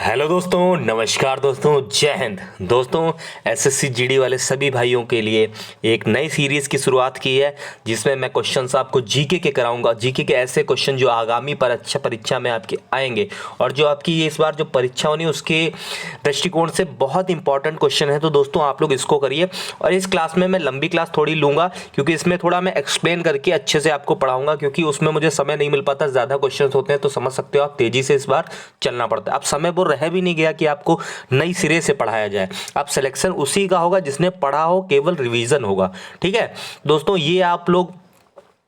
Hello दोस्तों, नमस्कार दोस्तों, जय हिंद। दोस्तों, एसएससी जीडी वाले सभी भाइयों के लिए एक नई सीरीज़ की शुरुआत की है जिसमें मैं क्वेश्चंस आपको जीके के कराऊंगा। जीके के ऐसे क्वेश्चन जो आगामी परीक्षा में आपके आएंगे और जो आपकी ये इस बार जो परीक्षा होनी उसके दृष्टिकोण से बहुत इंपॉर्टेंट क्वेश्चन है। तो दोस्तों आप लोग इसको करिए। और इस क्लास में मैं लंबी क्लास थोड़ी लूँगा क्योंकि इसमें थोड़ा मैं एक्सप्लेन करके अच्छे से आपको पढ़ाऊँगा, क्योंकि उसमें मुझे समय नहीं मिल पाता, ज़्यादा क्वेश्चन होते हैं। तो समझ सकते हो आप, तेज़ी से इस बार चलना पड़ता है। अब समय वो रह भी नहीं गया कि आपको नई सिरे से पढ़ाया जाए। अब सिलेक्शन उसी का होगा जिसने पढ़ा हो, केवल रिवीजन होगा। ठीक है दोस्तों, ये आप लोग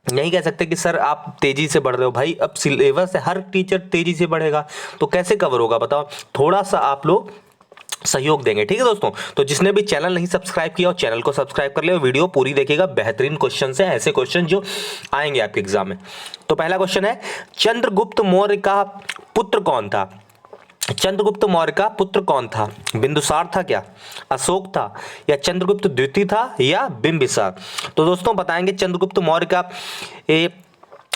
नहीं कह सकते कि सर आप तेजी से बढ़ रहे हो। भाई अब सिलेबस है, हर टीचर तेजी से बढ़ेगा तो कैसे कवर होगा बताओ। थोड़ा सा आप लोग सहयोग देंगे, ठीक है दोस्तों। तो जिसने भी चैनल नहीं सब्सक्राइब किया हो चैनल को सब्सक्राइब कर ले, वीडियो पूरी देखिएगा। बेहतरीन क्वेश्चन है, ऐसे क्वेश्चन जो आएंगे आपके एग्जाम में। तो पहला क्वेश्चन है, चंद्रगुप्त मौर्य का पुत्र कौन था? चंद्रगुप्त मौर्य का पुत्र कौन था? बिंदुसार था क्या, अशोक था, या चंद्रगुप्त द्वितीय था, या बिंबिसार? तो दोस्तों बताएंगे चंद्रगुप्त मौर्य का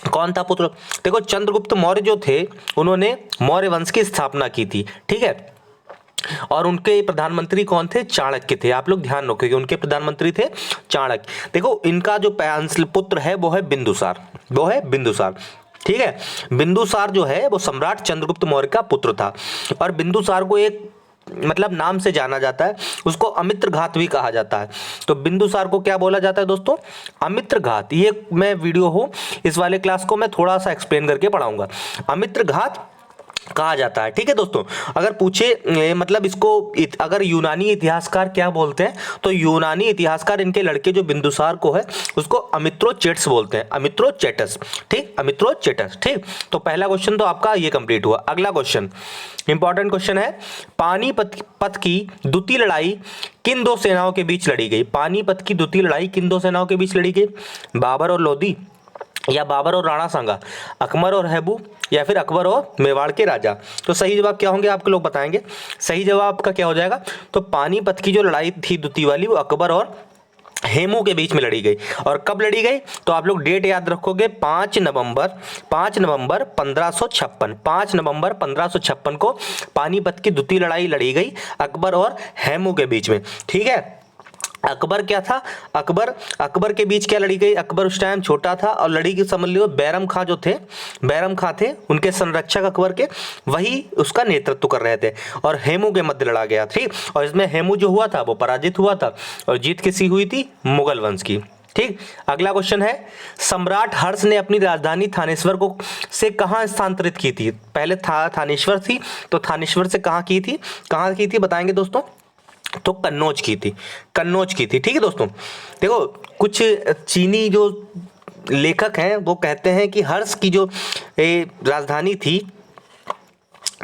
कौन था पुत्र। देखो चंद्रगुप्त मौर्य जो थे उन्होंने मौर्य वंश की स्थापना की थी, ठीक है। और उनके प्रधानमंत्री कौन थे? चाणक्य थे। आप लोग ध्यान रखोगे उनके प्रधानमंत्री थे चाणक्य। देखो इनका जो पुत्र है वो है बिंदुसार, वो है बिंदुसार, ठीक है। बिंदुसार जो है वो सम्राट चंद्रगुप्त मौर्य का पुत्र था। और बिंदुसार को एक मतलब नाम से जाना जाता है, उसको अमित्र घात भी कहा जाता है। तो बिंदुसार को क्या बोला जाता है दोस्तों? अमित्र घात। ये मैं वीडियो हो इस वाले क्लास को मैं थोड़ा सा एक्सप्लेन करके पढ़ाऊंगा। अमित्र घात कहा जाता है, ठीक है दोस्तों। अगर पूछे मतलब इसको अगर यूनानी इतिहासकार क्या बोलते हैं, तो यूनानी इतिहासकार इनके लड़के जो बिंदुसार को है उसको अमित्रोचेट्स बोलते हैं, अमित्रोचेटस, ठीक, अमित्रोचेटस, ठीक। तो पहला क्वेश्चन तो आपका ये कंप्लीट हुआ। अगला क्वेश्चन इंपॉर्टेंट क्वेश्चन है, पानीपत की द्वितीय लड़ाई किन दो सेनाओं के बीच लड़ी गई? पानीपत की द्वितीय लड़ाई किन दो सेनाओं के बीच लड़ी गई? बाबर और लोधी, या बाबर और राणा सांगा, अकबर और हैबू, या फिर अकबर और मेवाड़ के राजा? तो सही जवाब क्या होंगे आपके लोग बताएंगे। सही जवाब आपका क्या हो जाएगा? तो पानीपत की जो लड़ाई थी द्वितीय वाली वो अकबर और हेमू के बीच में लड़ी गई। और कब लड़ी गई? तो आप लोग डेट याद रखोगे, 5 नवंबर 1556, 5 नवंबर 1556 को पानीपत की द्वितीय लड़ाई लड़ी गई अकबर और हेमू के बीच में, ठीक है। अकबर क्या था? अकबर के बीच क्या लड़ी गई? अकबर उस टाइम छोटा था और लड़ी की समझ लियो बैरम खां जो थे, बैरम खां थे उनके संरक्षक अकबर के, वही उसका नेतृत्व कर रहे थे और हेमू के मध्य लड़ा गया, ठीक। और इसमें हेमू जो हुआ था वो पराजित हुआ था और जीत किसी हुई थी? मुगल वंश की, ठीक। अगला क्वेश्चन है, सम्राट हर्ष ने अपनी राजधानी थानेश्वर को से कहाँ स्थानांतरित की थी? पहले थानेश्वर थी, तो थानेश्वर से कहाँ की थी बताएंगे दोस्तों। तो कन्नौज की थी, कन्नौज की थी, ठीक है दोस्तों। देखो कुछ चीनी जो लेखक हैं वो कहते हैं कि हर्ष की जो राजधानी थी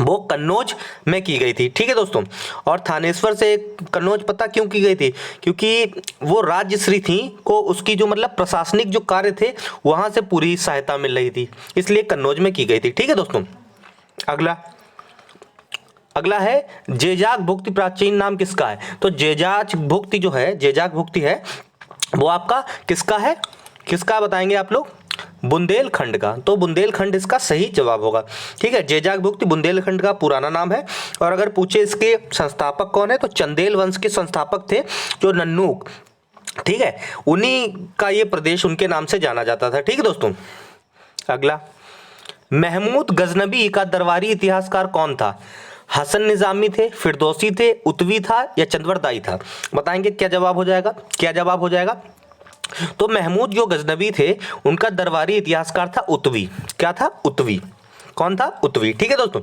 वो कन्नौज में की गई थी, ठीक है दोस्तों। और थानेश्वर से कन्नौज पता क्यों की गई थी? क्योंकि वो राज्यश्री थी को उसकी जो मतलब प्रशासनिक जो कार्य थे वहां से पूरी सहायता मिल रही थी, इसलिए कन्नौज में की गई थी, ठीक है दोस्तों। अगला है, जेजाक भुक्ति प्राचीन नाम किसका है? तो जेजाक भुक्ति जो है, जेजाक भुक्ति है वो आपका किसका है? किसका बताएंगे आप लोग? बुंदेलखंड का। तो बुंदेलखंड इसका सही जवाब होगा, ठीक है। जेजाक भुक्ति बुंदेलखंड का पुराना नाम है। और अगर पूछे इसके संस्थापक कौन है, तो चंदेल वंश के संस्थापक थे जो नन्नूक, ठीक है, उन्हीं का ये प्रदेश उनके नाम से जाना जाता था, ठीक है दोस्तों। अगला, महमूद गजनबी का दरबारी इतिहासकार कौन था? हसन निजामी थे, फिरदौसी थे, उतवी था, या चंद्रवरदाई था? बताएंगे क्या जवाब हो जाएगा, क्या जवाब हो जाएगा। तो महमूद जो गजनबी थे उनका दरबारी इतिहासकार था उतवी। क्या था? उतवी। कौन था? उतवी, ठीक है दोस्तों,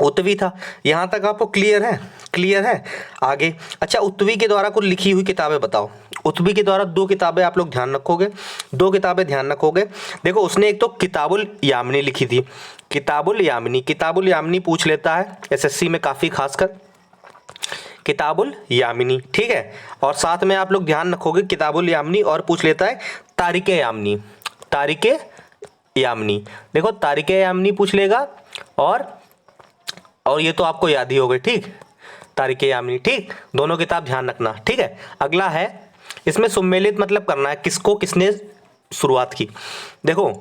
उतवी था। यहां तक आपको क्लियर है? क्लियर है। आगे, अच्छा उतवी के द्वारा कुछ लिखी हुई किताबें बताओ। उतवी के द्वारा दो किताबें आप लोग ध्यान रखोगे, दो किताबें ध्यान रखोगे। देखो उसने एक तो किताबुल यामिनी लिखी थी, किताबुल यामिनी, किताबुल यामिनी पूछ लेता है एसएससी में काफी खासकर, किताबुल यामिनी, ठीक है। और साथ में आप लोग ध्यान रखोगे किताबुल यामिनी और पूछ लेता है तारिके यामिनी, तारिके यामिनी। देखो तारिके यामिनी पूछ लेगा और ये तो आपको याद ही होगा, ठीक, तारिके यामिनी, ठीक। दोनों किताब ध्यान रखना, ठीक है। अगला है, इसमें सुमेलित मतलब करना है किसको किसने शुरुआत की। देखो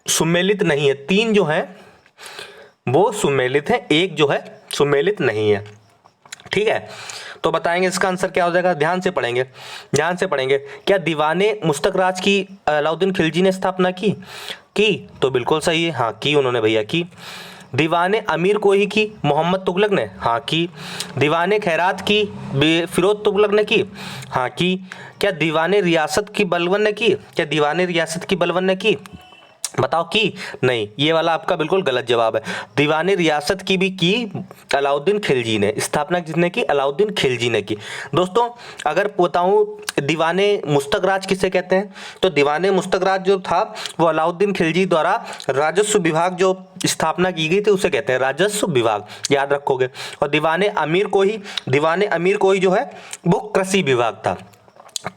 सुमेलित नहीं है, तीन जो है वो सुमेलित है, एक जो है सुमेलित नहीं है। ठीक है, तो बताएंगे इसका आंसर क्या हो जाएगा। ध्यान से पढ़ेंगे, ध्यान से पढ़ेंगे। क्या दीवाने मुस्तकराज की अलाउद्दीन खिलजी ने स्थापना की तो बिल्कुल सही है, हाँ की उन्होंने भैया की। दीवाने अमीर कोही की मोहम्मद तुगलक ने, हाँ की। दीवाने खैरात की फिरोज तुगलक ने की, हाँ की। क्या दीवाने रियासत की बलबन ने की, क्या दीवाने रियासत की बलबन ने की, बताओ की नहीं, ये वाला आपका बिल्कुल गलत जवाब है। दीवाने रियासत की भी की अलाउद्दीन खिलजी ने, स्थापना जिसने की अलाउद्दीन खिलजी ने की। दोस्तों अगर बताऊं दीवाने मुस्तकराज किसे कहते हैं, तो दीवाने मुस्तकराज जो था वो अलाउद्दीन खिलजी द्वारा राजस्व विभाग जो स्थापना की गई थी उसे कहते हैं राजस्व विभाग, याद रखोगे। और दीवाने अमीर कोही जो है वो कृषि विभाग था,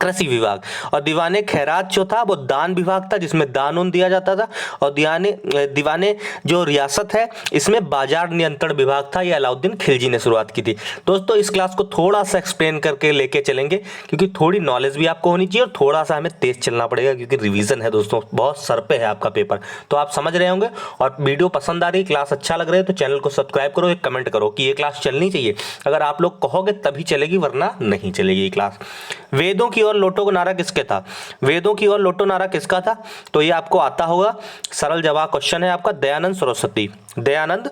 कृषि विभाग। और दीवाने खैरात जो था वो दान विभाग था, जिसमें दान उन दिया जाता था। और दीवाने जो रियासत है इसमें बाजार नियंत्रण विभाग था, ये अलाउद्दीन खिलजी ने शुरुआत की थी। दोस्तों इस क्लास को थोड़ा सा एक्सप्लेन करके लेके चलेंगे, क्योंकि थोड़ी नॉलेज भी आपको होनी चाहिए और थोड़ा सा हमें तेज चलना पड़ेगा, क्योंकि रिवीजन है दोस्तों, बहुत सर पे है आपका पेपर, तो आप समझ रहे होंगे। और वीडियो पसंद आ रही है, क्लास अच्छा लग रहा है तो चैनल को सब्सक्राइब करो, एक कमेंट करो कि ये क्लास चलनी चाहिए। अगर आप लोग कहोगे तभी चलेगी, वरना नहीं चलेगी ये क्लास। वेदों की ओर लौटो का नारा किसके था, वेदों की ओर लौटो नारा किसका था, तो ये आपको आता होगा, सरल जवाब क्वेश्चन है आपका, दयानंद सरस्वती। दयानंद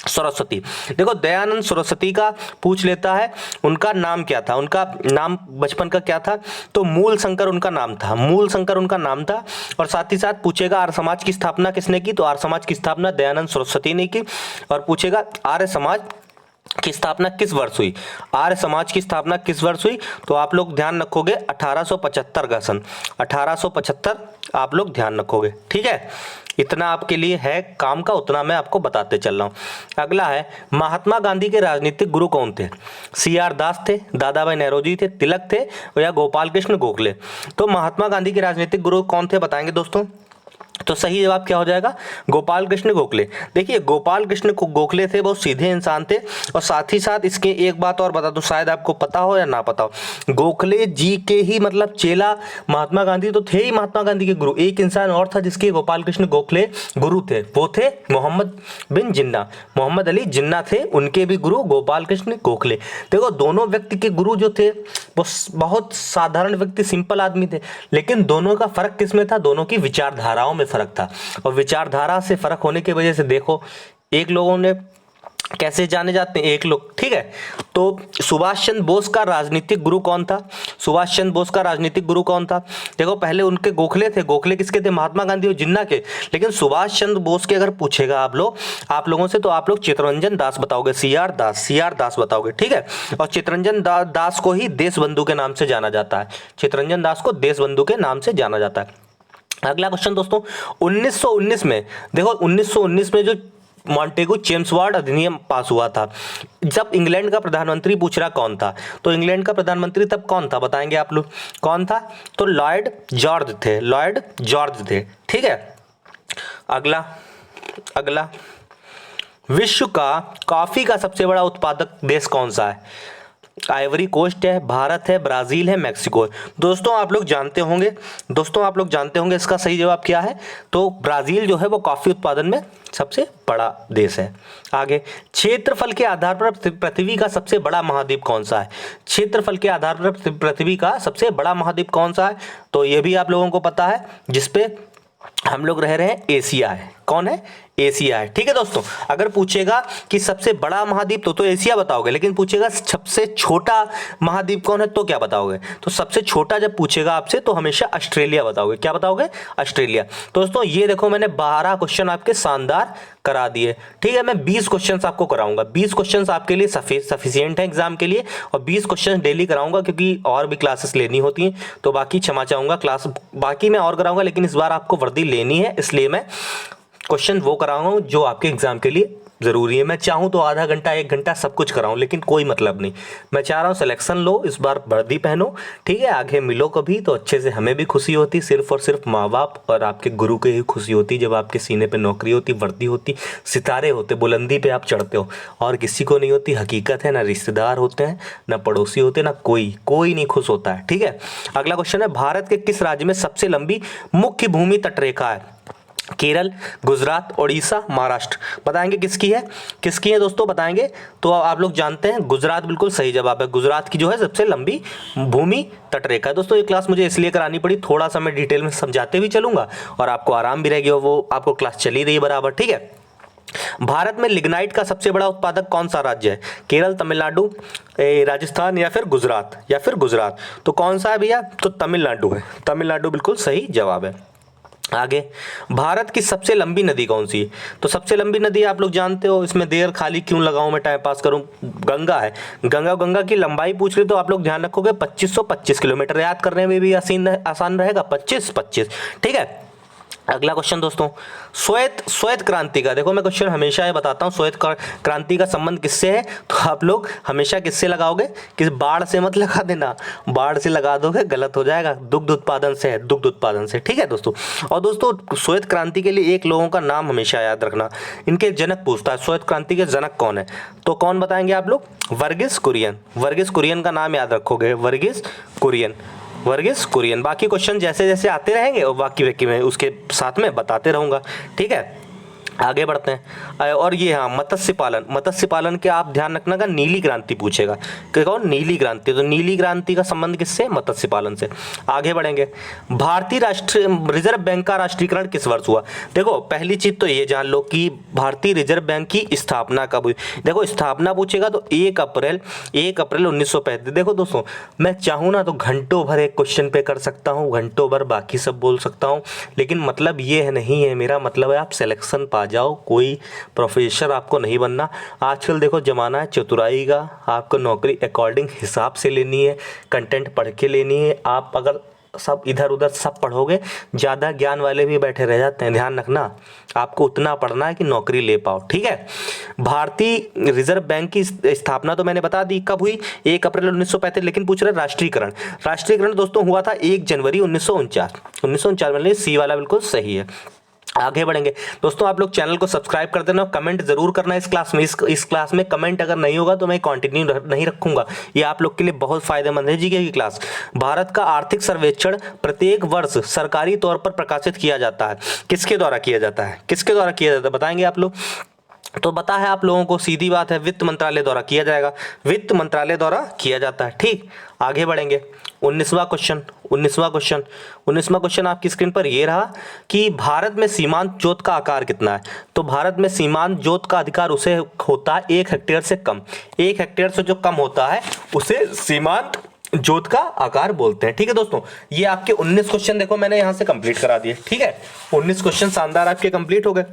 सरस्वती। देखो दयानंद सरस्वती का पूछ लेता है, उनका नाम क्या था, उनका नाम बचपन का क्या था, तो मूल शंकर उनका नाम था, मूल शंकर उनका नाम था। और साथ ही साथ पूछेगा आर्य समाज की स्थापना किसने की, तो आर्य समाज की स्थापना दयानंद सरस्वती ने की। और पूछेगा आर्य समाज की स्थापना किस वर्ष हुई, आर्य समाज की स्थापना किस वर्ष हुई, तो आप लोग ध्यान रखोगे 1875 का सन, 1875 आप लोग ध्यान रखोगे। ठीक है, इतना आपके लिए है काम का, उतना मैं आपको बताते चल रहा हूं। अगला है महात्मा गांधी के राजनीतिक गुरु कौन थे, CR दास थे, दादा भाई नौरोजी थे, तिलक थे या गोपाल कृष्ण गोखले। तो महात्मा गांधी के राजनीतिक गुरु कौन थे बताएंगे दोस्तों, तो सही जवाब क्या हो जाएगा, गोपाल कृष्ण गोखले। देखिए गोपाल कृष्ण गोखले थे, बहुत सीधे इंसान थे। और साथ ही साथ इसके एक बात और बता दो, शायद आपको पता हो या ना पता हो, गोखले जी के ही मतलब चेला महात्मा गांधी तो थे ही, महात्मा गांधी के गुरु एक इंसान और था जिसके गोपाल कृष्ण गोखले गुरु थे, वो थे मोहम्मद बिन जिन्ना, मोहम्मद अली जिन्ना थे, उनके भी गुरु गोपाल कृष्ण गोखले। देखो दोनों व्यक्ति के गुरु जो थे वो बहुत साधारण व्यक्ति, सिंपल आदमी थे, लेकिन दोनों का फर्क किसमें था, दोनों की विचारधाराओं में फर्क था। और विचारधारा से फर्क होने की वजह से देखो एक लोगों ने कैसे जाने जाते हैं, एक लोग, ठीक है। तो सुभाष चंद्र बोस का राजनीतिक गुरु कौन था, सुभाष चंद्र बोस का राजनीतिक गुरु कौन था, देखो पहले उनके गोखले थे, गोखले किसके थे, महात्मा गांधी और जिन्ना के। लेकिन सुभाष चंद्र बोस के अगर पूछेगा आप लोगों से, तो आप लोग चित्तरंजन दास बताओगे, CR दास बताओगे, ठीक है। और चित्तरंजन दास को ही देश बंधु के नाम से जाना जाता है, चित्तरंजन दास को देश बंधु के नाम से जाना जाता है। अगला क्वेश्चन दोस्तों, 1919 में, देखो 1919 में जो मॉन्टेगू चेम्सफोर्ड अधिनियम पास हुआ था, जब इंग्लैंड का प्रधानमंत्री पूछ रहा कौन था, तो इंग्लैंड का प्रधानमंत्री तब कौन था बताएंगे आप लोग, कौन था, तो लॉर्ड जॉर्ज थे, लॉर्ड जॉर्ज थे, ठीक है। अगला विश्व का कॉफी का सबसे बड़ा उत्पादक देश कौन सा है, आइवरी कोस्ट है, भारत है, ब्राजील है, मैक्सिको है। दोस्तों आप लोग जानते होंगे इसका सही जवाब क्या है, तो ब्राजील जो है वो कॉफी उत्पादन में सबसे बड़ा देश है। आगे, क्षेत्रफल के आधार पर पृथ्वी का सबसे बड़ा महाद्वीप कौन सा है, क्षेत्रफल के आधार पर पृथ्वी का सबसे बड़ा महाद्वीप कौन सा है, तो ये भी आप लोगों को पता है, जिसपे हम लोग रह रहे हैं, एशिया है। कौन है, एशिया है, ठीक है दोस्तों। अगर पूछेगा कि सबसे बड़ा महाद्वीप तो एशिया बताओगे, लेकिन पूछेगा सबसे छोटा महाद्वीप कौन है तो क्या बताओगे, तो सबसे छोटा जब पूछेगा आपसे तो हमेशा ऑस्ट्रेलिया बताओगे, क्या बताओगे, ऑस्ट्रेलिया। दोस्तों ये देखो मैंने 12 क्वेश्चन आपके शानदार करा दिए, ठीक है। मैं 20 क्वेश्चन आपको कराऊंगा, 20 क्वेश्चन आपके लिए सफिशिएंट है एग्जाम के लिए, और 20 क्वेश्चन डेली कराऊंगा, क्योंकि और भी क्लासेस लेनी होती हैं, तो बाकी क्षमा चाहूंगा, क्लास बाकी मैं और कराऊंगा, लेकिन इस बार आपको वर्दी लेनी है, इसलिए मैं क्वेश्चन वो कराऊंगा जो आपके एग्जाम के लिए जरूरी है। मैं चाहूं तो आधा घंटा 1 घंटा सब कुछ कराऊं, लेकिन कोई मतलब नहीं, मैं चाह रहा हूं सिलेक्शन लो, इस बार वर्दी पहनो, ठीक है। आगे मिलो कभी तो अच्छे से, हमें भी खुशी होती, सिर्फ और सिर्फ माँ बाप और आपके गुरु के ही खुशी होती जब आपके सीने पे नौकरी होती, वर्दी होती, सितारे होते, बुलंदी पे आप चढ़ते हो, और किसी को नहीं होती। हकीकत है, ना रिश्तेदार होते हैं, ना पड़ोसी होते, ना कोई नहीं खुश होता है, ठीक है। अगला क्वेश्चन है, भारत के किस राज्य में सबसे लंबी मुख्य भूमि तटरेखा है, केरल, गुजरात, उड़ीसा, महाराष्ट्र। बताएंगे किसकी है दोस्तों, बताएंगे। तो आप लोग जानते हैं गुजरात बिल्कुल सही जवाब है। गुजरात की जो है सबसे लंबी भूमि तटरेखा है। दोस्तों ये क्लास मुझे इसलिए करानी पड़ी, थोड़ा सा मैं डिटेल में समझाते भी चलूंगा और आपको आराम भी रहेगी, और वो आपको क्लास चली रही है बराबर, ठीक है। भारत में लिग्नाइट का सबसे बड़ा उत्पादक कौन सा राज्य है? केरल, तमिलनाडु, राजस्थान या फिर गुजरात। तो कौन सा है भैया? तो तमिलनाडु है। तमिलनाडु बिल्कुल सही जवाब है। आगे, भारत की सबसे लंबी नदी कौन सी है? तो सबसे लंबी नदी आप लोग जानते हो, इसमें देर खाली क्यों लगाऊं, मैं टाइम पास करूं। गंगा है। गंगा की लंबाई पूछ रहे तो आप लोग ध्यान रखोगे 2525 किलोमीटर, याद करने में भी आसान रहेगा, 25, ठीक है। अगला क्वेश्चन दोस्तों, श्वेत क्रांति का, देखो मैं क्वेश्चन हमेशा ये बताता हूँ, श्वेत क्रांति का संबंध किससे है? तो आप लोग हमेशा किससे लगाओगे? किस बाढ़ से मत लगा देना, बाढ़ से लगा दोगे गलत हो जाएगा। दुग्ध उत्पादन से है, दुग्ध उत्पादन से, ठीक है दोस्तों। और दोस्तों श्वेत क्रांति के लिए एक लोगों का नाम हमेशा याद रखना, इनके जनक पूछता है, श्वेत क्रांति के जनक कौन है? तो कौन बताएंगे आप लोग? वर्गीस कुरियन का नाम याद रखोगे, वर्गीस कुरियन। बाकी क्वेश्चन जैसे जैसे आते रहेंगे और बाकी मैं उसके साथ में बताते रहूँगा, ठीक है। आगे बढ़ते हैं। और ये हाँ, मत्स्य पालन के आप ध्यान रखना का नीली क्रांति पूछेगा कि कौन? नीली क्रांति। तो नीली क्रांति का संबंध किससे? मत्स्य पालन से। आगे बढ़ेंगे। भारतीय रिजर्व बैंक का राष्ट्रीयकरण किस वर्ष हुआ? देखो पहली चीज तो ये जान लो कि भारतीय रिजर्व बैंक की स्थापना कब हुई। देखो स्थापना पूछेगा तो 1 अप्रैल 1935। देखो दोस्तों मैं चाहूँ ना तो घंटों भर एक क्वेश्चन पे कर सकता हूँ, घंटों भर बाकी सब बोल सकता हूँ, लेकिन मतलब ये नहीं है, मेरा मतलब है आप सिलेक्शन पा जाओ, कोई प्रोफेसर आपको नहीं बनना। आजकल देखो जमाना है चतुराई का, आपको नौकरी अकॉर्डिंग हिसाब से लेनी है, कंटेंट पढ़ के लेनी है। आप अगर सब इधर उधर सब पढ़ोगे, ज़्यादा ज्ञान वाले भी बैठे रह जाते हैं, ध्यान रखना। आपको उतना पढ़ना है कि नौकरी ले पाओ, ठीक है। भारतीय रिजर्व बैंक की स्थापना तो मैंने बता दी कब हुई, 1 अप्रैल 1935। लेकिन पूछ रहे राष्ट्रीयकरण दोस्तों हुआ था 1 जनवरी 1949 मतलब सी वाला बिल्कुल सही है। आगे बढ़ेंगे दोस्तों, आप लोग चैनल को सब्सक्राइब कर देना, कमेंट जरूर करना इस क्लास में। इस क्लास में कमेंट अगर नहीं होगा तो मैं कंटिन्यू नहीं रखूंगा, ये आप लोग के लिए बहुत फायदेमंद है जीके की क्लास। भारत का आर्थिक सर्वेक्षण प्रत्येक वर्ष सरकारी तौर पर प्रकाशित किया जाता है, किसके द्वारा किया जाता है बताएंगे आप लोग? तो पता है आप लोगों को, सीधी बात है, वित्त मंत्रालय द्वारा किया जाएगा, वित्त मंत्रालय द्वारा किया जाता है, ठीक। आगे बढ़ेंगे। 19वां क्वेश्चन आपकी स्क्रीन पर ये रहा कि भारत में सीमांत जोत का आकार कितना है? तो भारत में सीमांत जोत का अधिकार उसे होता है 1 हेक्टेयर से कम। 1 हेक्टेयर से जो कम होता है उसे सीमांत जोत का आकार बोलते हैं, ठीक है दोस्तों। ये आपके 19 क्वेश्चन देखो मैंने यहाँ से कंप्लीट करा दिए, ठीक है। 19 क्वेश्चन शानदार आपके कंप्लीट हो गए।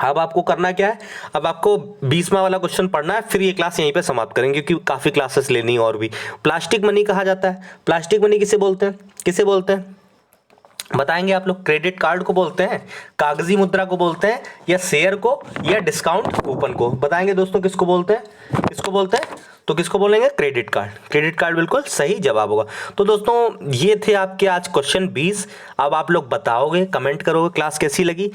अब आपको करना क्या है, अब आपको 20वां वाला क्वेश्चन पढ़ना है, फिर ये क्लास यहीं पे समाप्त करेंगे क्योंकि काफ़ी क्लासेस लेनी है और भी। प्लास्टिक मनी कहा जाता है, प्लास्टिक मनी किसे बोलते हैं बताएंगे आप लोग? क्रेडिट कार्ड को बोलते हैं, कागजी मुद्रा को बोलते हैं, या शेयर को, या डिस्काउंट कूपन को? बताएंगे दोस्तों किसको बोलते हैं? तो किसको बोलेंगे? क्रेडिट कार्ड बिल्कुल सही जवाब होगा। तो दोस्तों ये थे आपके आज क्वेश्चन 20। अब आप लोग बताओगे, कमेंट करोगे क्लास कैसी लगी,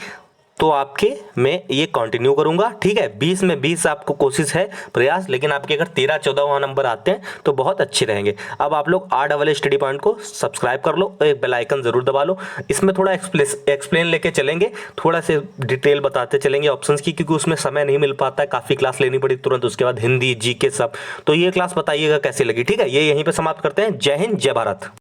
तो आपके मैं ये कंटिन्यू करूंगा, ठीक है। 20 में 20 आपको कोशिश है, प्रयास, लेकिन आपके अगर 13-14वां नंबर आते हैं तो बहुत अच्छे रहेंगे। अब आप लोग आर्ट वाले स्टडी पॉइंट को सब्सक्राइब कर लो, एक बेल आइकन जरूर दबा लो। इसमें थोड़ा एक्सप्लेन लेके चलेंगे, थोड़ा से डिटेल बताते चलेंगे ऑप्शंस की, क्योंकि उसमें समय नहीं मिल पाता है, काफ़ी क्लास लेनी पड़ी तुरंत, उसके बाद हिंदी, जीके सब। तो ये क्लास बताइएगा कैसे लगी, ठीक है। ये यहीं पर समाप्त करते हैं। जय हिंद, जय भारत।